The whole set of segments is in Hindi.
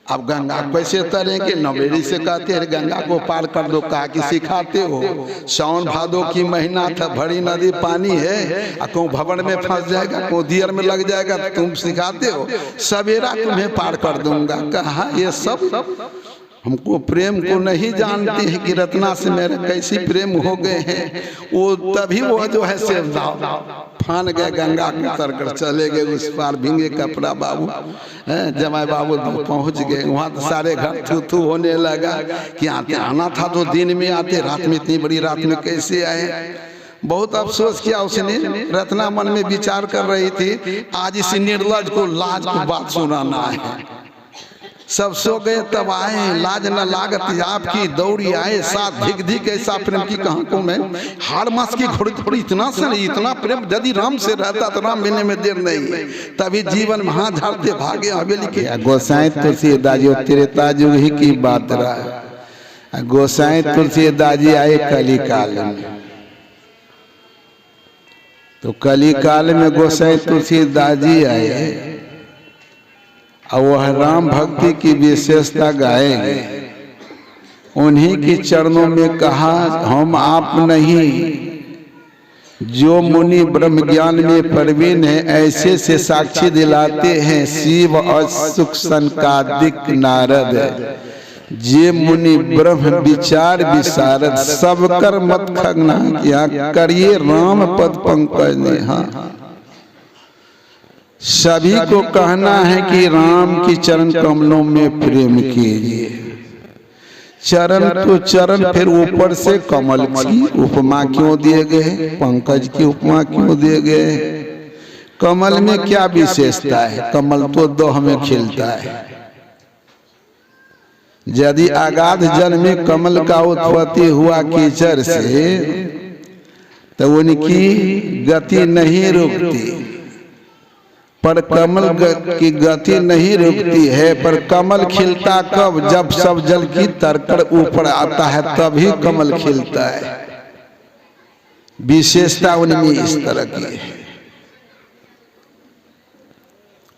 अब गंगा कैसे तरेंगे? नवेली से कहते हैं गंगा को पार कर दो, कहा कि सिखाते हो। सावन भादो की महीना था, भरी नदी पानी है, कहूँ भवन में फंस जाएगा, कहूँ दियर में लग जाएगा, तुम सिखाते हो सवेरा तुम्हें पार कर दूंगा। कहा ये सब हमको प्रेम को नहीं जानते हैं कि रत्ना से मेरे कैसी प्रेम हो गए हैं। वो तभी वो जो है से फान गए, गंगा के तर कर चले गए उस पार, भींगे कपड़ा बाबू जमाई बाबू पहुंच गए वहाँ। तो सारे घर थू थू होने लगा कि आना था तो दिन में आते, रात में इतनी बड़ी रात में कैसे आए। बहुत अफसोस किया उसने। रत्ना मन में विचार कर रही थी आज इस निर्लज को लाज को बात सुनाना है। सब सो गए तब आए, लाज न लागत आपकी दौड़ी आए, साथ धिक धिक ऐसा प्रेम की कहां को मैं हार मास की घोड़ी थोड़ी इतना सा नहीं, इतना प्रेम यदि राम से रहता तो राम मिलने में देर नहीं। तभी जीवन में हाथ झाड़ते भागे हवेली के। गोसाई तुलसीदास तेरे ताजु ही की बात रहा। गोसाई तुलसीदास आए कली काल में, तो कली काल में गोसाई तुलसीदास आए और वह राम भक्ति की विशेषता गाएंगे। उन्हीं के चरणों में कहा हम आप नहीं, जो मुनि ब्रह्म ज्ञान में प्रवीण है ऐसे से साक्षी दिलाते हैं शिव और सुख संकादिक नारद। जे मुनि ब्रह्म विचार विशारद, सब कर मत खगना किया करिए राम पद पंकज ने। हाँ, सभी को कहना है कि राम की चरण कमलों में प्रेम कीजिए। चरण तो चरण, फिर ऊपर से कमल की उपमा क्यों दिए गए, पंकज की उपमा क्यों दिए गए? कमल में क्या विशेषता है? कमल तो दोह में खिलता है। यदि अगाध जल में कमल का उत्पत्ति हुआ कीचड़ से तो उनकी गति नहीं रुकती, पर कमल की गति नहीं रुकती है। पर कमल खिलता कब? जब सब जल की तरकड़ ऊपर आता है तभी कमल खिलता है। विशेषता उनमें इस तरह की है।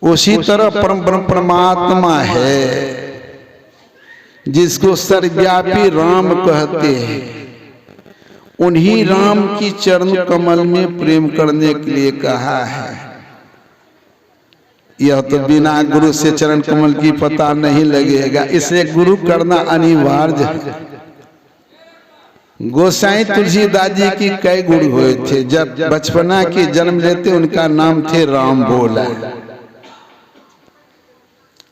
उसी तरह परम परमात्मा है जिसको सर्वव्यापी राम कहते हैं। उन्हीं राम की चरण कमल में प्रेम करने के लिए कहा है। यह तो बिना गुरु से चरण कमल की पता नहीं लगेगा, इसे गुरु करना अनिवार्य है। गोसाई तुलसीदास जी की कई गुरु हुए थे। जब बचपना के जन्म लेते उनका नाम थे राम बोला।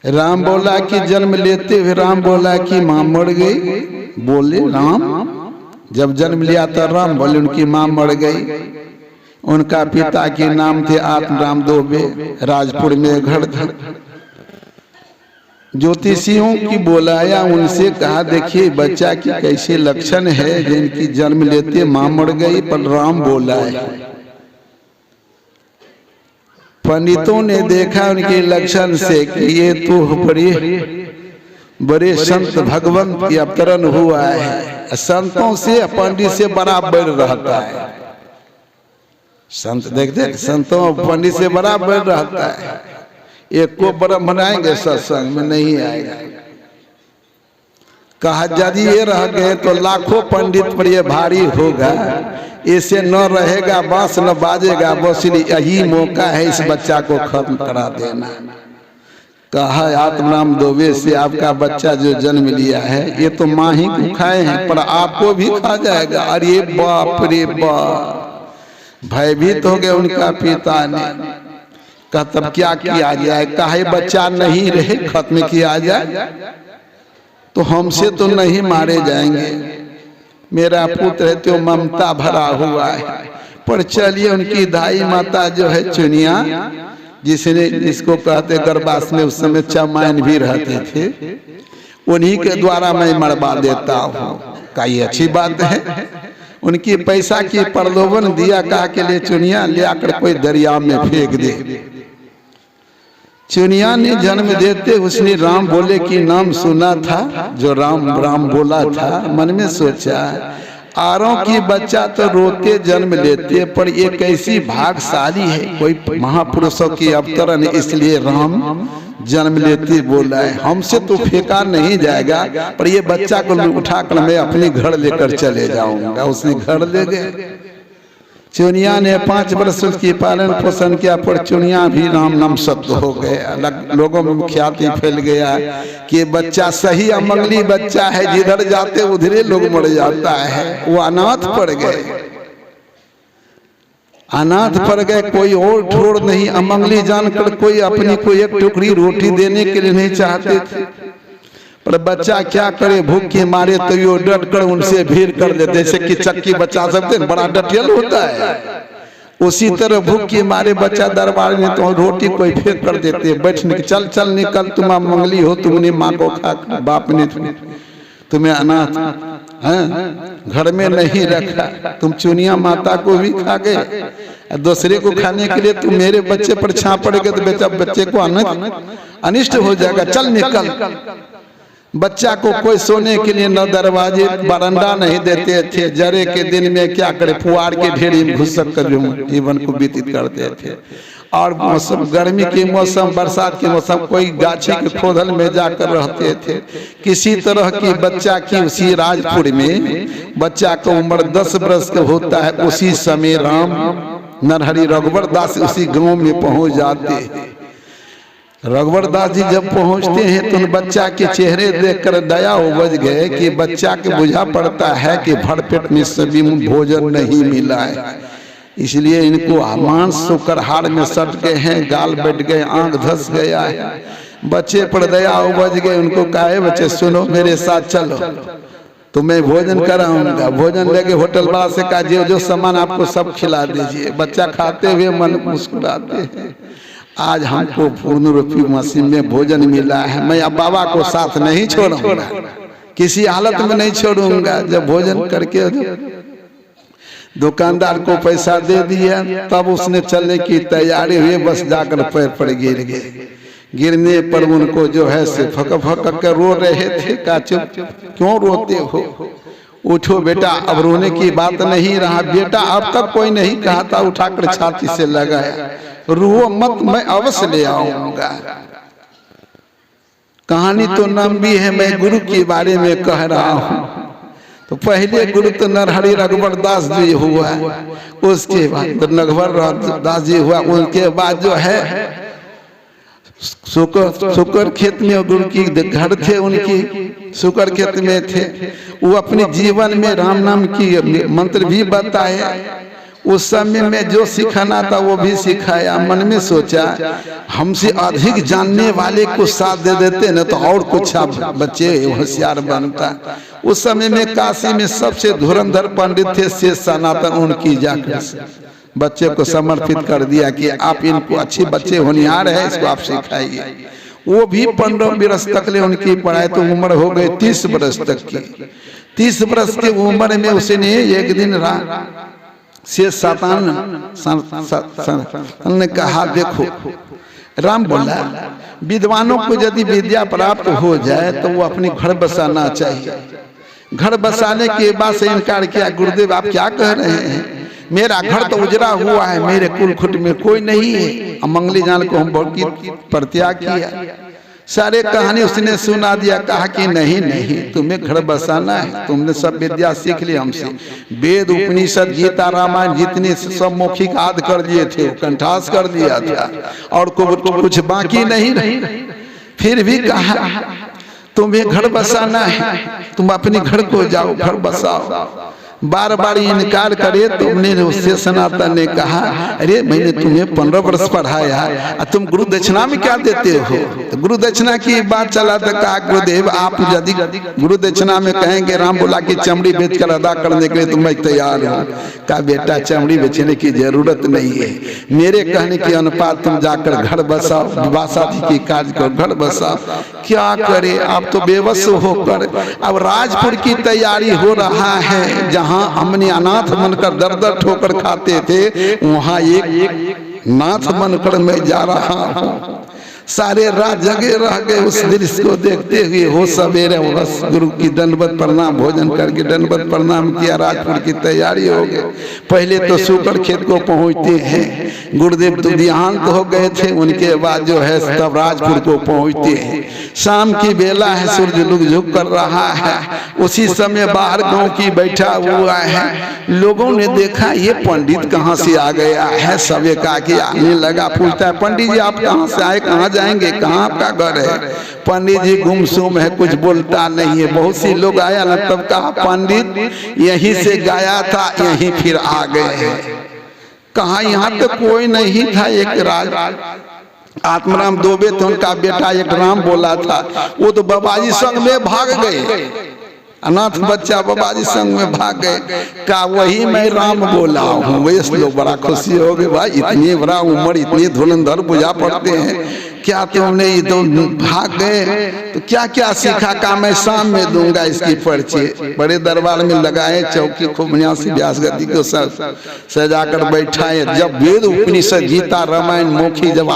राम बोला की जन्म लेते हुए राम बोला की मां मर गई, बोले राम। जब जन्म लिया तो राम बोले, उनकी मां मर गई। उनका पिता के नाम थे आत्मराम दोबे, राजपुर में घर था। ज्योतिषियों की बुलाया, उनसे कहा देखिए बच्चा की कैसे लक्षण है, जिनकी जन्म लेते मां मर गई पर राम बोला है। पंडितों ने देखा उनके लक्षण से कि ये तो बड़े संत भगवंत की अवतरण हुआ है। संतों से पंडित से बराबर रहता है। संत देखते संतों पंडित से बराबर रहता है। एक को ब्रह्म बनाएंगे सत्संग में नहीं आएगा। कहा यदि ये रह गए तो लाखों पंडित पर ये भारी होगा। ऐसे न रहेगा, बांस न बाजेगा, बस यही मौका है इस बच्चा को खत्म करा देना। कहा आत्मराम दोबे से आपका बच्चा जो जन्म लिया है ये तो मां ही को खाए हैं पर आपको भी खा जाएगा। अरे बाप रे बाप, भयभीत हो गए उनका पिता ने। कहा तब क्या किया जाए? कहा बच्चा नहीं रहे, खत्म किया जाए तो हमसे तो नहीं मारे जाएंगे। मेरा पुत्र है तो ममता भरा हुआ है। पर चलिए उनकी दाई माता जो है चुनिया, जिसको कहते गर्भास में उस समय चमाइन भी रहते थे, उन्हीं के द्वारा मैं मरवा देता हूँ। का ये अच्छी बात है। उनकी पैसा की प्रलोभन दिया, कहा के लिए चुनिया ले आकर कोई दरिया में फेंक दे। चुनिया ने जन्म देते उसने राम बोले की नाम सुना था, जो राम राम बोला था। मन में सोचा आरों की बच्चा तो रोते जन्म लेते, पर ये कैसी भाग्यशाली है, कोई महापुरुषों की अवतरण, इसलिए राम जन्म लेते बोला है हमसे तो फेंका नहीं जाएगा, पर ये बच्चा को मैं उठाकर मैं अपने घर लेकर चले जाऊंगा। उसने घर ले गए। चुनिया ने 5 वर्ष उसकी पालन पोषण किया, पर चुनिया भी राम नाम सत्य हो गया। लोगों में ख्याति फैल गया कि बच्चा सही अमंगली बच्चा है, जिधर जाते उधरे लोग मर जाता है। वो अनाथ पड़ गए, अनाथ पड़ गए। कोई और ठोर नहीं, अमंगली जानकर कोई अपनी को एक टुकड़ी रोटी देने के लिए नहीं चाहते थे। पर बच्चा क्या करे, भूख के मारे तो यो डट कर उनसे भीड़ कर ले, जैसे कि चक्की बचा सकते हैं, बड़ा डटियल होता है। उसी तरह भूख के मारे बच्चा दरबार में तो रोटी कोई फेंक कर देते, बैठ चल चल निकल, तुम मंगली हो, तुमने माँ को खा, बाप ने तुम्हें अनाथ हैं घर में नहीं रखा, तुम चुनिया माता को भी खा गए, दूसरे को खाने के लिए तुम मेरे बच्चे पर छाप पड़ेगा तो बेटा बच्चे को अनिष्ट हो जाएगा, चल निकल। बच्चा को कोई सोने के लिए न दरवाजे बरंडा नहीं देते थे। जरे के दिन में क्या करे, पुआर के ढेरी में घुस कर जीवन को व्यतीत करते थे। और मौसम गर्मी के मौसम, बरसात के मौसम, कोई गाछी के खोदल में जाकर रहते थे। किसी तरह की बच्चा की उसी राजपुर में बच्चा का उम्र 10 वर्ष का होता है। उसी समय राम नरहरि रघुवर दास उसी गांव में पहुंच जाते हैं। रघुवर दास जी जब पहुंचते हैं तो उन बच्चा के चेहरे देखकर दया उपज गए कि बच्चा के बुझा पड़ता है कि भरपेट में सभी भोजन नहीं मिला है, इसलिए इनको मांस सोकर हाड़ में सट गए हैं, गाल बैठ गए, आंख धस गया है। बच्चे पर दया उपज गए, उनको कहे बच्चे सुनो मेरे साथ चलो, तुम्हें भोजन कराऊंगा। भोजन लेके होटल वाला से कहा जो जो सामान आपको सब खिला दीजिए। बच्चा खाते हुए मन मुस्कुराते हैं, आज हमको पूर्ण रूपी मसीह में भोजन मिला है, मैं अब बाबा को साथ नहीं छोड़ूंगा, किसी हालत में नहीं छोड़ूंगा। जब भोजन करके दुकानदार को पैसा दे दिया तब उसने चलने की तैयारी हुई, बस जाकर पैर पर गिर गए। गिरने पर उनको जो है से फक फक कर रो रहे थे। का चुप क्यों रोते हो, उठो बेटा, अब रोने की बात नहीं रहा। बेटा अब तक कोई नहीं कहा था, उठाकर छाती से लगाया, रो मत, मैं अवश्य ले आऊंगा। कहानी तो लंबी है, मैं गुरु के बारे में कह रहा हूँ। तो पहले गुरु तो नरहरि रघुवर दास जी हुआ, उसके बाद रघुवर दास जी हुआ, उनके बाद जो है शुक्र खेत में गुरु की घर थे, उनकी शुक्र खेत में थे। वो अपने जीवन में राम नाम की मंत्र भी बताए। उस समय में जो सिखाना था वो भी सिखाया। मन में सोचा हमसे अधिक जानने वाले को साथ दे देते न तो और कुछ बच्चे होशियार बनता। उस समय में काशी में सबसे धुरंधर पंडित थे शेष सनातन, उनकी जाकर बच्चे को समर्पित कर दिया कि आप इनको अच्छे बच्चे होनिहार है, इसको आप सिखाइए। वो भी 15 वर्ष तक ले उनकी पढ़ाई, तो उम्र हो गई 30 वर्ष तक की। 30 वर्ष की उम्र में उसने एक दिन से शैतान ने कहा देखो, राम बोला विद्वानों को यदि विद्या प्राप्त हो जाए तो वो अपने घर बसाना चाहिए। घर बसाने के बाद से इनकार किया, गुरुदेव आप क्या कह रहे हैं, मेरा घर तो उजड़ा हुआ है, मेरे कुल खुट में कोई नहीं है। अमंगली जान को हम बहुत परित्याग किया, सारे कहानी उसने सुना दिया। कहा कि नहीं नहीं, तुम्हें घर बसाना है, तुमने सब विद्या सीख ली हमसे। वेद उपनिषद गीता रामायण जितने सब मौखिक आदि कर लिए थे, कंठास कर दिया था, और कुछ बाकी नहीं रही। फिर भी कहा तुम्हें घर बसाना है, तुम अपने घर को जाओ, घर बसाओ। बार बार इनकार करे तो उससे सनातन ने कहा अरे मैंने तुम्हें 15 वर्ष पढ़ाया, तुम गुरु दक्षिणा में क्या देते हो। तो गुरु दक्षिणा की बात चला तो कहा गुरुदेव आप यदि गुरु दक्षिणा में कहेंगे, राम बोला कि चमड़ी बेचकर अदा करने के लिए तुम मैं तैयार हूँ। कहा बेटा चमड़ी बेचने की जरूरत नहीं है, मेरे कहने के अनुपात तुम जाकर घर बसाओ, विवाह शादी की कार्य करो, घर बसाओ। क्या करे, आप तो बेबस होकर अब राजपुर की तैयारी हो रहा है, जहाँ हमने अनाथ बनकर दर दर ठोकर खाते थे, वहां एक नाथ बनकर मैं जा रहा हूँ। सारे रात जगे रह गए उस दृश्य को देखते हुए। हो सवेरे बस गुरु की दंडवत प्रणाम, भोजन करके दंडवत प्रणाम किया, राजपुर की तैयारी हो गई। पहले तो शुक्र खेत को पहुंचते हैं, गुरुदेव तो देहांत हो गए थे, उनके बाद जो है तब राजपुर को पहुंचते हैं। शाम की बेला है, सूर्य लुक झुक कर रहा है। उसी समय बाहर गांव की बैठा हुआ है। लोगों ने देखा ये पंडित कहाँ से आ गया है। सब एक आके आने लगा, पूछता है पंडित जी आप कहाँ से आए, कहाँ जाएंगे, कहाँ आपका घर है। पंडित जी गुमसुम है, कुछ बोलता नहीं है। बहुत सी लोग आया ना, तब कहा पंडित यहीं से गया था, यहीं फिर आ गए हैं। कहा यहाँ तो कोई नहीं था। एक राज आत्माराम दोबे थे, उनका बेटा एक राम बोला था, वो तो बाबाजी संग में भाग गए। अनाथ बच्चा बाबाजी संग में भाग गए। का वही मैं राम बोला हूँ। वैसे लोग बड़ा खुशी हो गए, भाई इतनी बड़ा उम्र, इतनी धुरंधर पूजा पड़ते हैं, क्या तुमने ये तो भाग गए, तो क्या क्या सीखा। का मैं शाम में दूंगा इसकी पर्ची। बड़े दरबार में लगाए, चौकी खूब बढ़िया सी व्यास गद्दी को सजाकर बैठाए। जब वेद उपनिषद गीता रामायण मोखी जब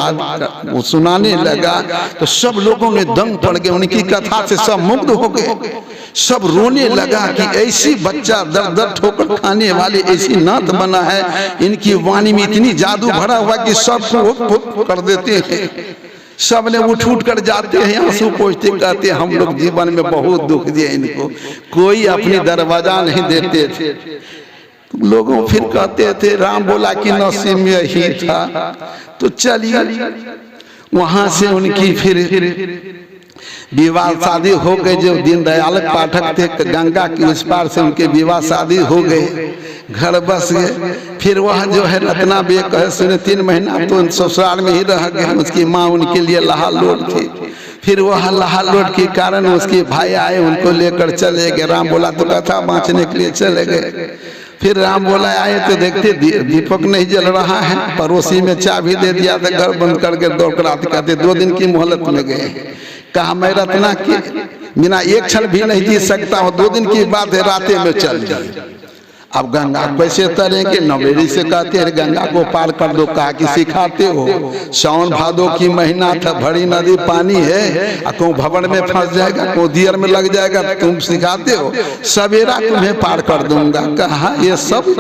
वो सुनाने लगा तो सब लोगों ने दंग पड़ गए। उनकी कथा से सब मुग्ध हो गए। सब रोने लगा कि ऐसी बच्चा दर दर ठोकर खाने वाले ऐसी नात बना है। इनकी वाणी में इतनी जादू भरा हुआ कि सब को कर देते हैं। सब ने उठ उठ कर जाते हैं, आंसू पोंछते, कहते हम लोग जीवन में बहुत दुख दिए इनको, कोई अपनी दरवाजा नहीं देते थे। लोगों फिर कहते थे राम बोला कि नसीब में ही था। तो चलिए वहां से उनकी फिर विवाह शादी हो गई। जो दीनदयाल पाठक थे गंगा की उस पार से उनके विवाह शादी हो गए, घर बस गए। फिर वह जो है रत्ना बे कहे सुने 3 महीना तो ससुराल में ही रह गए। उसकी माँ उनके लिए लहालोट थी। फिर वह लहालोट के कारण उसके भाई आए, उनको लेकर चले गए। राम बोला तो कथा बाँचने के लिए चले गए। फिर राम बोला आए तो देखते दीपक नहीं जल रहा है। पड़ोसी में चाबी दे दिया था, घर बंद करके दौड़ कर आते, कहते 2 दिन की मोहलत में गए। कहा मैं रत्ना की बिना एक क्षण भी नहीं जी सकता हूँ, 2 दिन की बात है, रातें में चल जाए। अब गंगा कैसे तरेंगे। नवेली से कहते हैं गंगा को पार कर दो, कहा कि सिखाते हो। सावन भादो की महीना था, भरी नदी पानी है, को भवन में फंस जाएगा, को दियर में लग जाएगा, तुम सिखाते हो। सवेरा तुम्हें पार कर दूंगा। कहा ये सब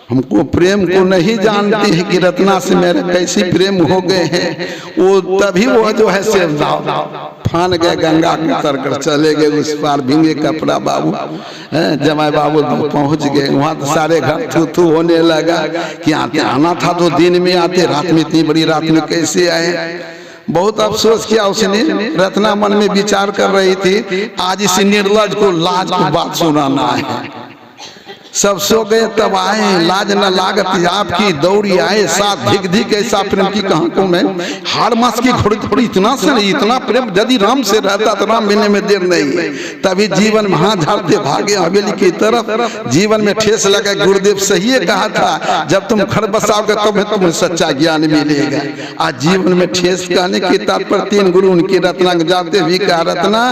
हमको प्रेम को नहीं जानते हैं कि रत्ना से मेरे कैसी प्रेम हो गए हैं। वो तभी वो जो है से फान गए, गंगा को तर कर चले गए उस पार। भींगे कपड़ा बाबू जमाई बाबू पहुंच गए। वहाँ तो सारे घर थू थू होने लगा कि आना था तो दिन में आते, रात में इतनी बड़ी रात में कैसे आए। बहुत अफसोस किया उसने। रत्ना मन में विचार कर रही थी आज इस निर्लज को लाज की बात सुनाना है। सब सो गए तब आए, लाज न लागत आपकी दौड़ी आए, साथ धिक धिक ऐसा प्रेम की कहां को मैं हार मास की घोड़ी थोड़ी इतना से नहीं, इतना प्रेम यदि राम से रहता तो राम मिलने में देर नहीं। तभी जीवन में हाथ झाड़ते भागे हवेली की तरफ। जीवन में ठेस लगा। गुरुदेव सही कहा था जब तुम घर बसाओगे तब तुम्हें सच्चा ज्ञान मिलेगा। आज जीवन में ठेस कहने के तात्पर्य 3 गुरु उनकी रत्ना जाते भी कहा रत्ना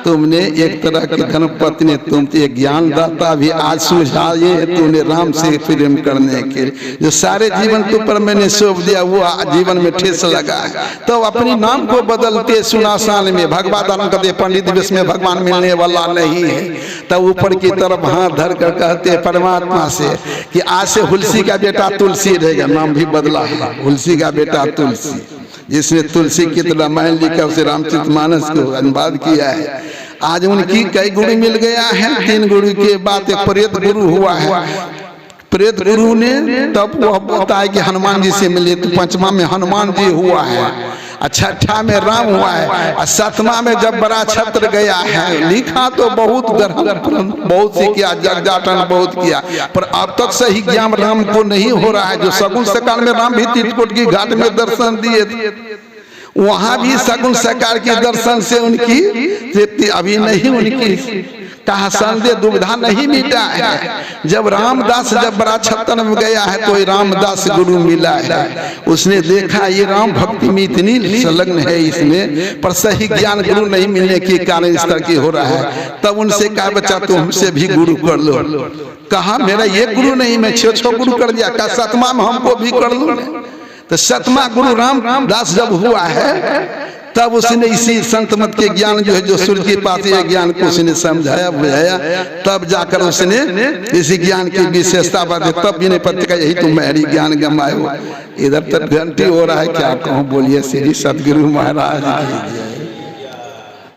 तुमने एक तरह की धर्म पत्नी, तुम तो ज्ञान दाता भी आज सुझा ये तूने राम से प्रेम करने के जो सारे जीवन तुम पर मैंने सौंप दिया वो जीवन में ठेस लगा। तो अपनी नाम को बदलते सुनासान में भगवान कहते पंडित वेश में भगवान मिलने वाला नहीं है। तब ऊपर की तरफ हाथ धर कर कहते परमात्मा से कि आज से हुलसी का बेटा तुलसी रहेगा। नाम भी बदला है, हुलसी का बेटा तुलसी। जिसने तुलसी की रामायण लिखा उसे रामचरितमानस को अनुवाद किया है। आज उनकी कई गुरु मिल गया है। 3 गुरु के बाद एक प्रेत गुरु हुआ है। प्रेत गुरु ने तब वो बताया कि हनुमान जी से मिले, तो 5वां में हनुमान जी हुआ है, 6ठा में राम हुआ है, और 7वां में जब बड़ा छत्र गया है। लिखा तो बहुत ग्रहण बहुत सी किया, जगजाटन बहुत किया, पर अब तक सही ज्ञान राम को नहीं हो रहा है। जो सगुन सकाल में राम भी चित्रकूट की घाट में दर्शन दिए थे, वहां भी सगुन सकार के दर्शन से उनकी तृप्ति अभी नहीं उनकी कहा संदेह दुविधा नहीं मिटा है। जब रामदास जब बड़ा छत्तन में गया है तो रामदास गुरु मिला है। उसने देखा ये राम भक्ति में इतनी संलग्न है इसमें, पर सही ज्ञान गुरु नहीं मिलने के कारण इस तरह की हो रहा है। तब उनसे कहा बच्चा तो हमसे भी गुरु कर लो। कहा मेरा ये गुरु नहीं, मैं 6 गुरु कर दिया। कहा 7वां में हमको भी कर लो। तो सतमा गुरु रामदास जब हुआ है तब उसने इसी संत मत के ज्ञान जो है जो सूर्य के पास ये ज्ञान को उसने समझाया बुझाया, तब जाकर उसने इसी ज्ञान की विशेषता बताई। तब भी नहीं पता का यही तुम मेरी ज्ञान गमाए हो। इधर तक घंटी हो रहा है, क्या कहूँ, बोलिए श्री सतगुरु महाराज की जय।